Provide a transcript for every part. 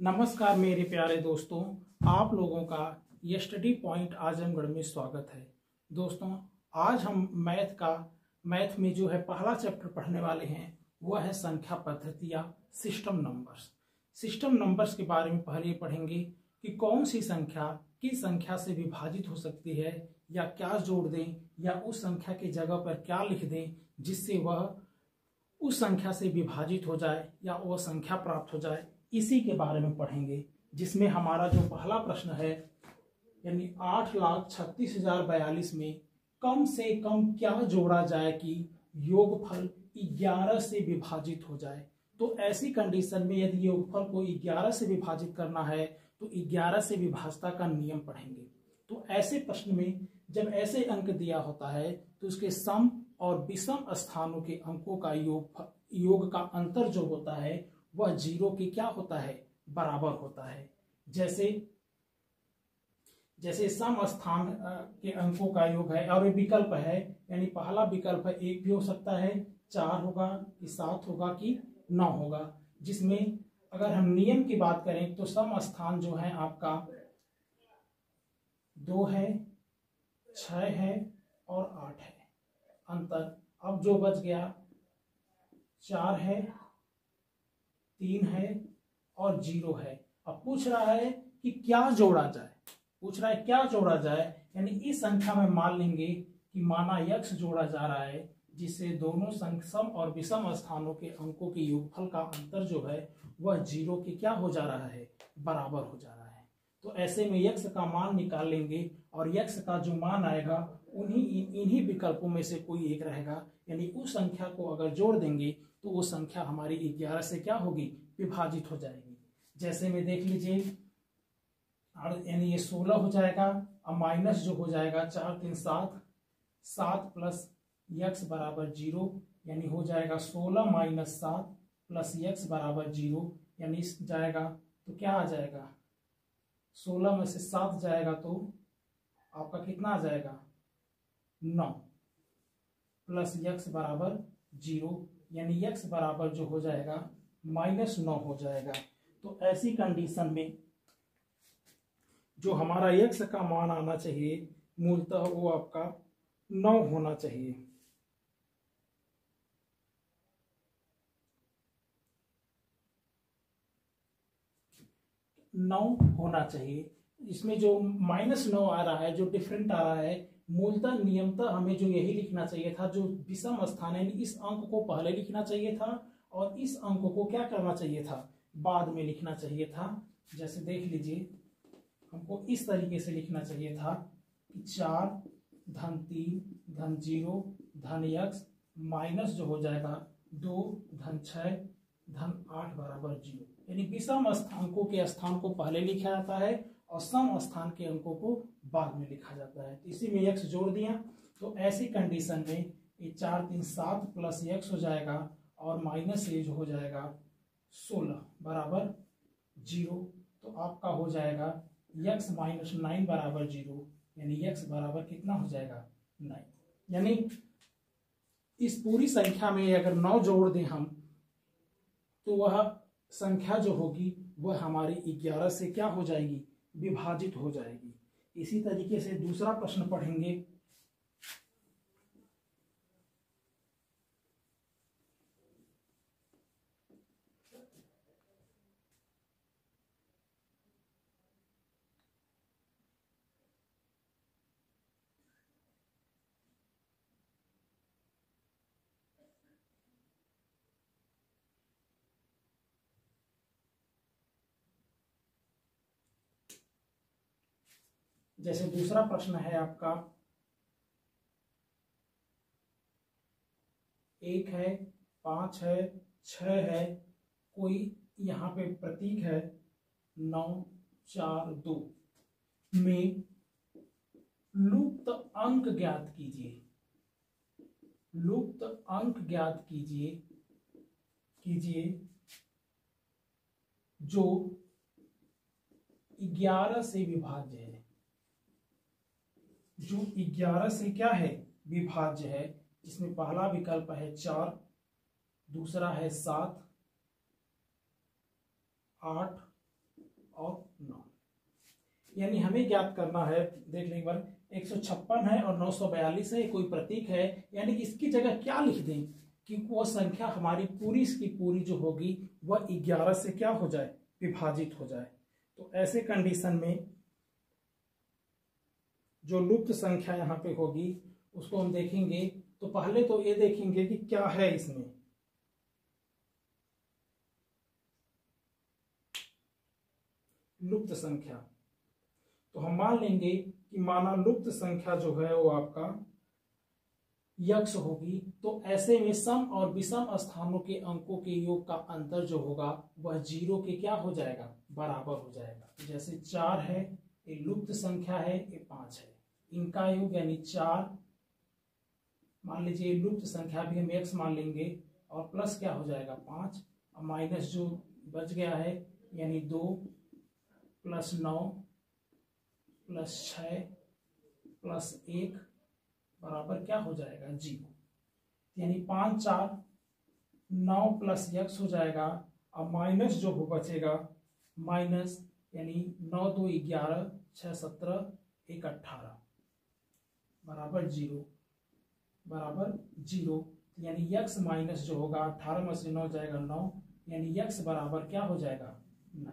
नमस्कार मेरे प्यारे दोस्तों, आप लोगों का ये स्टडी पॉइंट आजमगढ़ में स्वागत है। दोस्तों, आज हम मैथ में जो है पहला चैप्टर पढ़ने वाले हैं, वह है संख्या पद्धति या सिस्टम नंबर्स। सिस्टम नंबर्स के बारे में पहले पढ़ेंगे कि कौन सी संख्या किस संख्या से विभाजित हो सकती है, या क्या जोड़ दें या उस संख्या की जगह पर क्या लिख दें जिससे वह उस संख्या से विभाजित हो जाए या वह संख्या प्राप्त हो जाए। इसी के बारे में पढ़ेंगे, जिसमें हमारा जो पहला प्रश्न है यानी 8,36,042 में कम से कम क्या जोड़ा जाए कि योगफल 11 से विभाजित हो जाए। तो ऐसी कंडीशन में यदि योगफल को 11 से विभाजित करना है तो 11 से विभाजता का नियम पढ़ेंगे। तो ऐसे प्रश्न में जब ऐसे अंक दिया होता है तो उसके सम और विषम स्थानों के अंकों का योग का अंतर जो होता है वह 0 के क्या होता है, बराबर होता है। जैसे सम स्थान के अंकों का योग है और विकल्प है, यानी पहला विकल्प है 1 भी हो सकता है, 4 होगा कि 7 होगा कि 9 होगा। जिसमें अगर हम नियम की बात करें तो सम स्थान जो है आपका 2 है, 6 है और 8 है। अंतर अब जो बच गया 4 है, 3 है और 0 है। अब पूछ रहा है कि क्या जोड़ा जाए, यानी इस संख्या में मान लेंगे कि माना x जोड़ा जा रहा है, जिससे दोनों सम और विषम स्थानों के अंकों के योगफल का अंतर जो है वह 0 के क्या हो जा रहा है, बराबर हो जा रहा है। तो ऐसे में x का मान निकाल लेंगे और x का जो मान आएगा इन्हीं विकल्पों में से कोई एक रहेगा, यानी उस संख्या को अगर जोड़ देंगे तो वो संख्या हमारी 11 से क्या होगी, विभाजित हो जाएगी। जैसे में देख लीजिए, यानी ये 16 हो जाएगा। अब माइनस जो हो जाएगा 4 3 7, 7 प्लस x बराबर 0, यानी हो जाएगा 16 माइनस 7 प्लस x बराबर 0, यानी जाएगा तो क्या आ जाएगा, 16 में से 7 जाएगा तो आपका कितना आ जाएगा, 9 प्लस x बराबर 0, यानी x बराबर जो हो जाएगा -9 हो जाएगा। तो ऐसी कंडीशन में जो हमारा x का मान आना चाहिए मूलतः वो आपका 9 होना चाहिए। इसमें जो -9 आ रहा है, जो डिफरेंट आ रहा है, मूलतः नियमतः हमें जो यही लिखना चाहिए था, जो विषम स्थान है इस अंक को पहले लिखना चाहिए था और इस अंक को क्या करना चाहिए था, बाद में लिखना चाहिए था। जैसे देख लीजिए, हमको इस तरीके से लिखना चाहिए था कि 4 धन 3 धन 0 धन x माइनस जो हो जाएगा 2 धन 6 धन 8 बराबर 0, यानी विषम अंकों के स्थान को पहले लिखा जाता है और सम स्थान के अंकों को बाद में लिखा जाता है। इसी में x जोड़ दिया। तो ऐसी कंडीशन में ये 4 3 7 प्लस x हो जाएगा और माइनस ये जो हो जाएगा 16 बराबर 0। तो आपका हो जाएगा x माइनस 9 बराबर 0, यानी x बराबर कितना हो जाएगा, 9। यानी इस पूरी संख्या में अगर 9 जोड़ दें हम तो वह संख्या जो होगी वह हमारी 11 से क्या हो जाएगी, विभाजित हो जाएगी। इसी तरीके से दूसरा प्रश्न पढ़ेंगे। जैसे दूसरा प्रश्न है आपका, 1 है, 5 है, 6 है, कोई यहाँ पे प्रतीक है 9 4 2 में लुप्त अंक ज्ञात कीजिए। लुप्त अंक ज्ञात कीजिए जो 11 से विभाज्य है, जो 11 से क्या है, विभाज्य है। जिसमें पहला विकल्प है 4, दूसरा है 7, 8 और 9। यानी हमें ज्ञात करना है, देख लें एक बार, 156 है और 942 है, कोई प्रतीक है, यानी इसकी जगह क्या लिख दें कि वो संख्या हमारी पूरी की पूरी जो होगी वह 11 से क्या हो जाए, विभाजित हो जाए। तो ऐसे कंडीशन में जो लुप्त संख्या यहाँ पे होगी उसको हम देखेंगे। तो पहले तो ये देखेंगे कि क्या है इसमें। लुप्त संख्या, तो हम मान लेंगे कि माना लुप्त संख्या जो है वो आपका यक्ष होगी। तो ऐसे में सम और विषम स्थानों के अंकों के योग का अंतर जो होगा वह 0 के क्या हो जाएगा, बराबर हो जाएगा। जैसे 4 है, ये लुप्त संख्या है, ये 5 है, इनका योग यानी 4, मान लीजिए लुप्त संख्या भी हम x मान लेंगे, और प्लस क्या हो जाएगा 5, और माइनस जो बच गया है यानी 2 + 9 + 6 + 1 बराबर क्या हो जाएगा 0। यानी 5 4 9 + x हो जाएगा, और माइनस जो हो बचेगा माइनस, यानी 9 2 11 6 17 1 18 बराबर 0 बराबर 0। यानी x माइनस जो होगा 18 में से 9 जाएगा 9, यानी x बराबर क्या हो जाएगा 9।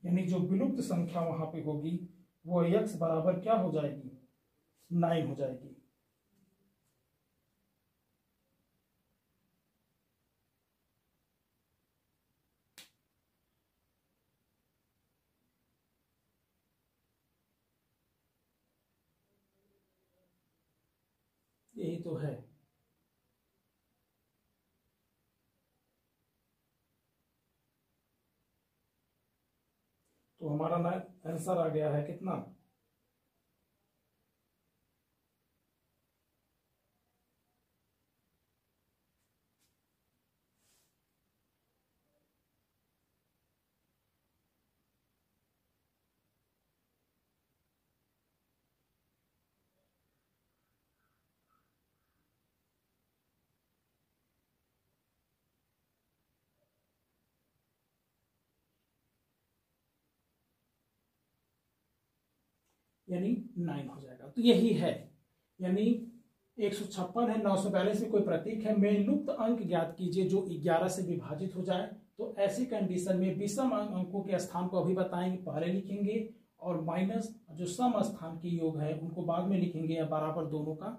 यानी जो विलुप्त संख्या वहां पे होगी वो x बराबर क्या हो जाएगी 9 हो जाएगी। यही तो है। तो हमारा ना आंसर आ गया है कितना, यानी 9 हो जाएगा। तो यही है, यानी 156 है, 942 में कोई प्रतीक है, में लुप्त अंक ज्ञात कीजिए जो 11 से विभाजित हो जाए। तो ऐसी कंडीशन में विषम अंकों के स्थान को अभी बताएंगे, पहले लिखेंगे, और माइनस जो सम स्थान के योग है उनको बाद में लिखेंगे, या बराबर दोनों का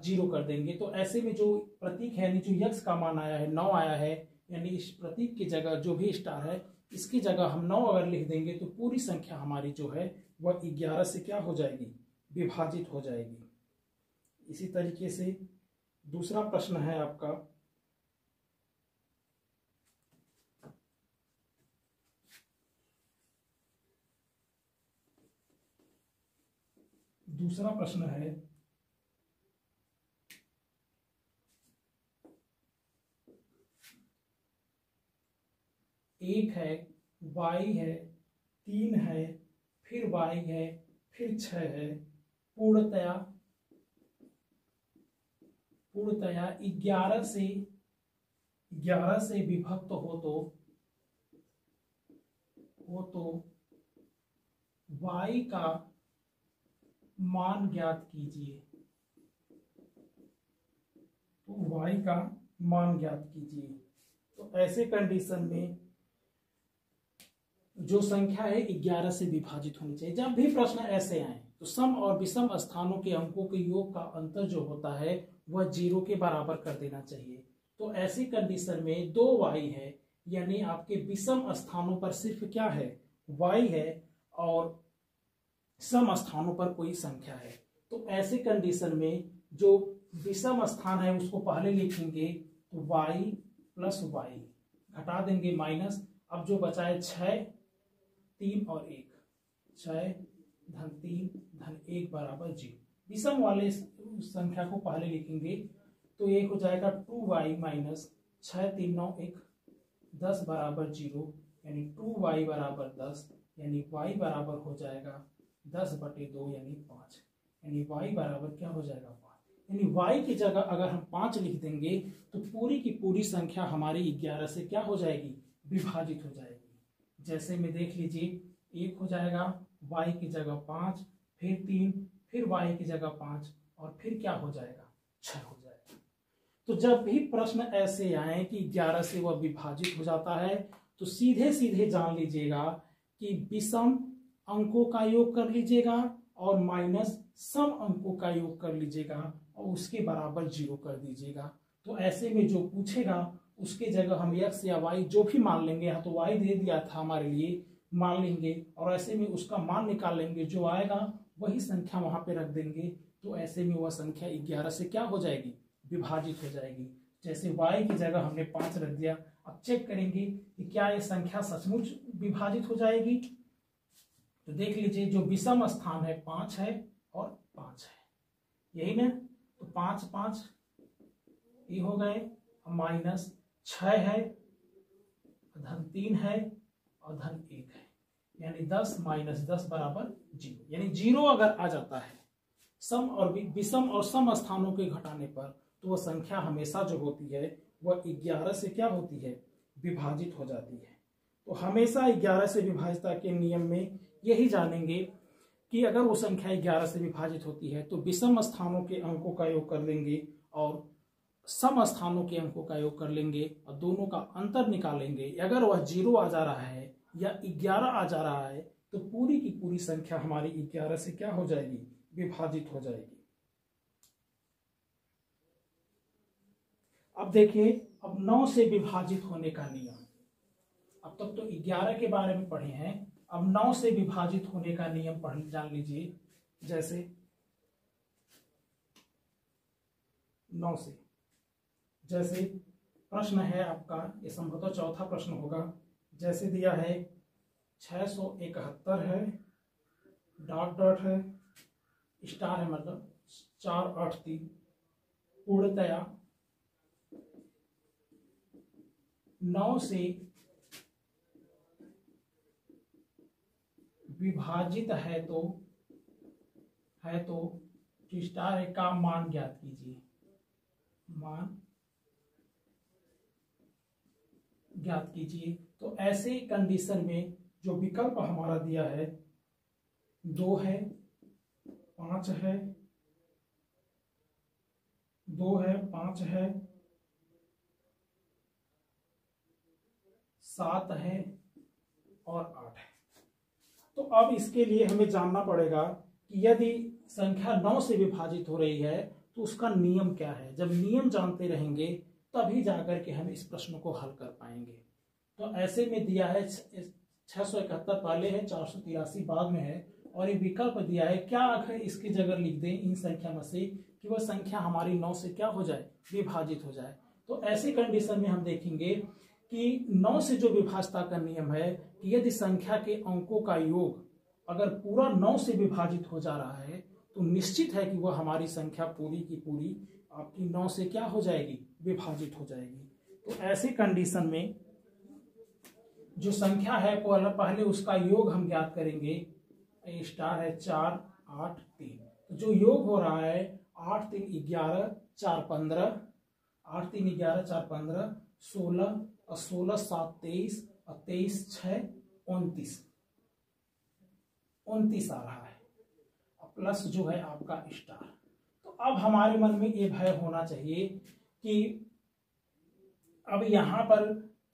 0 कर देंगे। तो ऐसे में जो प्रतीक है, यानी जो यक्ष का मान आया है 9 आया है, यानी इस प्रतीक की जगह जो भी स्टार है इसकी जगह हम 9 अगर लिख देंगे तो पूरी संख्या हमारी जो है वह 11 से क्या हो जाएगी, विभाजित हो जाएगी। इसी तरीके से दूसरा प्रश्न है आपका, दूसरा प्रश्न है 1 है, y है, 3 है, फिर y है, फिर 6 है, पूर्णतया 11 से विभक्त हो तो y का मान ज्ञात कीजिए। तो y का मान ज्ञात कीजिए। तो ऐसे कंडीशन में जो संख्या है 11 से विभाजित होनी चाहिए। जब भी प्रश्न ऐसे आए तो सम और विषम स्थानों के अंकों के योग का अंतर जो होता है वह 0 के बराबर कर देना चाहिए। तो ऐसी कंडीशन में 2y है, यानी आपके विषम स्थानों पर सिर्फ क्या है, y है, और सम स्थानों पर कोई संख्या है। तो ऐसे कंडीशन में जो विषम स्थान है उसको पहले लिखेंगे, तो y + y घटा देंगे माइनस, अब जो बचा है 6 3 और 1, 6 धन 3 धन 1 बराबर 0। विषम वाले संख्या को पहले लिखेंगे, तो ये हो जाएगा 2y माइनस 6 3 9 1 10 बराबर 0, यानी 2y बराबर 10, यानी y बराबर हो जाएगा 10/2 यानी 5, यानी y बराबर क्या हो जाएगा 5। यानी y की जगह अगर हम 5 लिख देंगे तो पूरी की पूरी संख्या हमारी 11 से क्या हो जाएगी, विभाजित हो जाएगी। जैसे में देख लीजिए 1 हो जाएगा, y की जगह 5, फिर 3, फिर y की जगह 5 और फिर क्या हो जाएगा 6 हो जाएगा। तो जब भी प्रश्न ऐसे आए कि 11 से वह विभाजित हो जाता है तो सीधे सीधे जान लीजिएगा कि विषम अंकों का योग कर लीजिएगा और माइनस सम अंकों का योग कर लीजिएगा और उसके बराबर 0 कर दीजिएगा। तो ऐसे में जो पूछेगा उसके जगह हम x या y जो भी मान लेंगे, यहाँ तो y दे दिया था हमारे लिए, मान लेंगे और ऐसे में उसका मान निकाल लेंगे, जो आएगा वही संख्या वहां पे रख देंगे। तो ऐसे में वह संख्या 11 से क्या हो जाएगी, विभाजित हो जाएगी। जैसे y की जगह हमने 5 रख दिया, अब चेक करेंगे कि क्या ये संख्या सचमुच विभाजित हो जाएगी। तो देख लीजिए जो विषम स्थान है 5 है और 5 है, यही ना। तो 5 5 ये हो गए, माइनस 6 है, धन 3 है और धन 1 है, यानी 10 माइनस 10 बराबर 0। यानी 0 अगर आ जाता है सम और विषम और सम स्थानों के घटाने पर तो वह संख्या हमेशा जो होती है वह 11 से क्या होती है, विभाजित हो जाती है। तो हमेशा 11 से विभाजितता के नियम में यही जानेंगे कि अगर वो संख्या 11 से विभाजित होती है तो विषम स्थानों के अंकों का योग कर लेंगे और सम स्थानों के अंकों का योग कर लेंगे और दोनों का अंतर निकालेंगे। अगर वह 0 आ जा रहा है या 11 आ जा रहा है तो पूरी की पूरी संख्या हमारी 11 से क्या हो जाएगी, विभाजित हो जाएगी। अब देखिए, अब 9 से विभाजित होने का नियम। अब तक तो 11 के बारे में पढ़े हैं, अब 9 से विभाजित होने का नियम पढ़ जान लीजिए। जैसे 9 से, जैसे प्रश्न है आपका, ये संभवतः चौथा प्रश्न होगा। जैसे दिया है 671 है, डॉट डॉट है, स्टार है, मतलब 4 8 3, पूर्णतया 9 से विभाजित है तो स्टार है का मान ज्ञात कीजिए, मान ज्ञात कीजिए। तो ऐसे कंडीशन में जो विकल्प हमारा दिया है 2 है, 5 है, 2 है, 5 है, 7 है और 8 है। तो अब इसके लिए हमें जानना पड़ेगा कि यदि संख्या 9 से विभाजित हो रही है तो उसका नियम क्या है। जब नियम जानते रहेंगे तभी जाकर के हम इस प्रश्न को हल कर पाएंगे। तो ऐसे में दिया है 671 पहले है, 483 बाद में है और ये विकल्प दिया है। क्या अगर इसकी जगह लिख दें इन संख्या में से कि वह संख्या हमारी 9 से क्या हो जाए, विभाजित हो जाए। तो ऐसी कंडीशन में हम देखेंगे कि 9 से जो विभाजता का नियम है कि यदि संख्या के अंकों का योग अगर पूरा 9 से विभाजित हो जा रहा है तो निश्चित है कि वह हमारी संख्या पूरी की पूरी आपकी 9 से क्या हो जाएगी, विभाजित हो जाएगी। तो ऐसे कंडीशन में जो संख्या है पहले उसका योग हम ज्ञात करेंगे। स्टार है 4 8 3, तो जो योग हो रहा है 8 3 11 4 15, 8 3 11 4 15, 16 और 16 7 23 और 23 6 29 आ रहा है, प्लस जो है आपका स्टार। तो अब हमारे मन में ये भय होना चाहिए कि अब यहां पर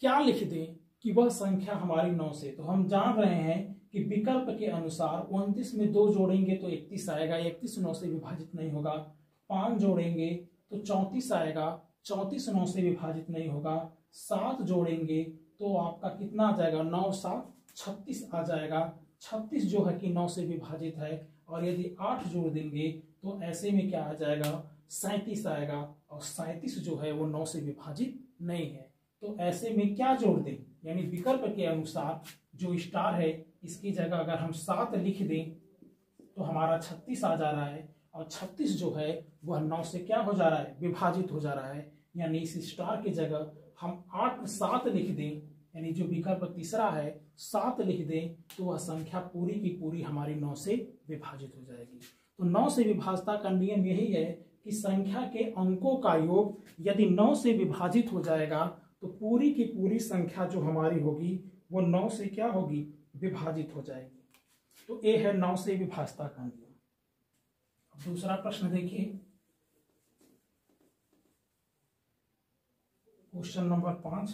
क्या लिख दें कि वह संख्या हमारी 9 से। तो हम जान रहे हैं कि विकल्प के अनुसार 29 में 2 जोड़ेंगे तो 31 आएगा, 31 9 से विभाजित नहीं होगा। 5 जोड़ेंगे तो 34 आएगा, 34 9 से विभाजित नहीं होगा। 7 जोड़ेंगे तो आपका कितना आ जाएगा, 9 7 36 आ जाएगा। 36 जो है कि 9 से विभाजित है और यदि 8 जोड़ देंगे तो ऐसे में क्या आ जाएगा, 37 आएगा और 37 जो है वो 9 से विभाजित नहीं है। तो ऐसे में क्या जोड़ दें, यानी विकल्प के अनुसार जो स्टार है इसकी जगह अगर हम 7 लिख दें तो हमारा 36 आ जा रहा है और 36 जो है वह 9 से क्या हो जा रहा है, विभाजित हो जा रहा है। यानी इस स्टार की जगह हम 7 लिख दें, यानी जो विकल्प तीसरा है 7 लिख दें तो वह संख्या पूरी की पूरी हमारी 9 से विभाजित हो जाएगी। तो 9 से विभाजता का नियम यही है कि संख्या के अंकों का योग यदि 9 से विभाजित हो जाएगा तो पूरी की पूरी संख्या जो हमारी होगी वो 9 से क्या होगी, विभाजित हो जाएगी। तो ए है 9 से विभाजता का नियम। अब दूसरा प्रश्न देखिए, क्वेश्चन नंबर 5।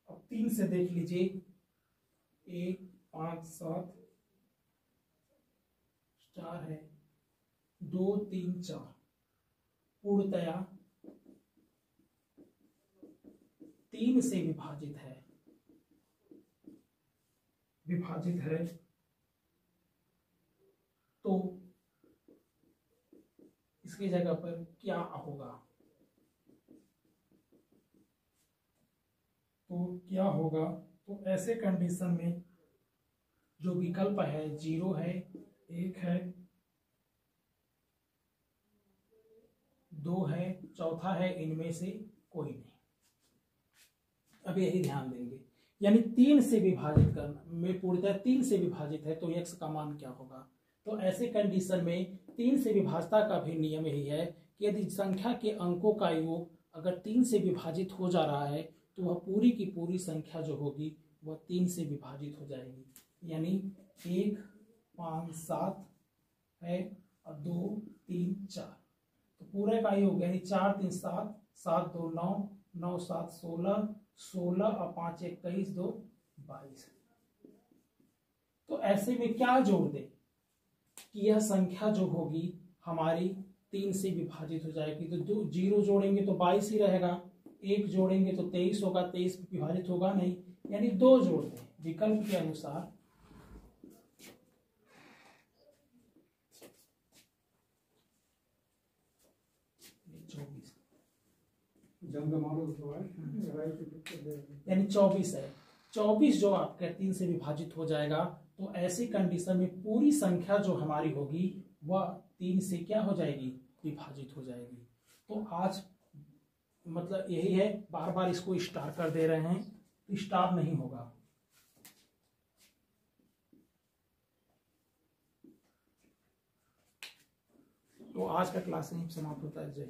अब 3 से देख लीजिए, 1 5 7 4 है, 2 3 4 पूर्णतया 3 से विभाजित है, तो इसकी जगह पर क्या होगा, तो ऐसे कंडीशन में जो विकल्प है 0 है, 1 है, 2 है, चौथा है, इनमें से कोई नहीं। अब यही ध्यान देंगे, यानी 3 से विभाजित करना में पूर्णतः 3 से विभाजित है, तो x का मान क्या होगा। तो ऐसे कंडीशन में 3 से विभाजता का भी नियम यही है कि यदि संख्या के अंकों का योग अगर 3 से विभाजित हो जा रहा है तो वह पूरी की पूरी संख्या जो होगी वह 3 से विभाजित हो जाएगी। यानी 1 5 7 है और 2 3 4, तो पूरे का योग यानी 4 3 7 7 2 9 9 7 16 16 और 5 1 21 2 22। तो ऐसे में क्या जोड़ दे कि यह संख्या जो होगी हमारी 3 से विभाजित हो जाएगी। तो 0 जोड़ेंगे तो 22 ही रहेगा, 1 जोड़ेंगे तो 23 होगा, 23 विभाजित होगा नहीं, यानी 2 जोड़ दें विकल्प के अनुसार। यानी 24 है, 24 जो आपके 3 से विभाजित हो जाएगा। तो ऐसी कंडीशन में पूरी संख्या जो हमारी होगी वह 3 से क्या हो जाएगी, विभाजित हो जाएगी। तो आज मतलब यही है, बार बार इसको स्टार कर दे रहे हैं तो स्टार नहीं होगा। तो आज का क्लास यहीं समाप्त होता है। जय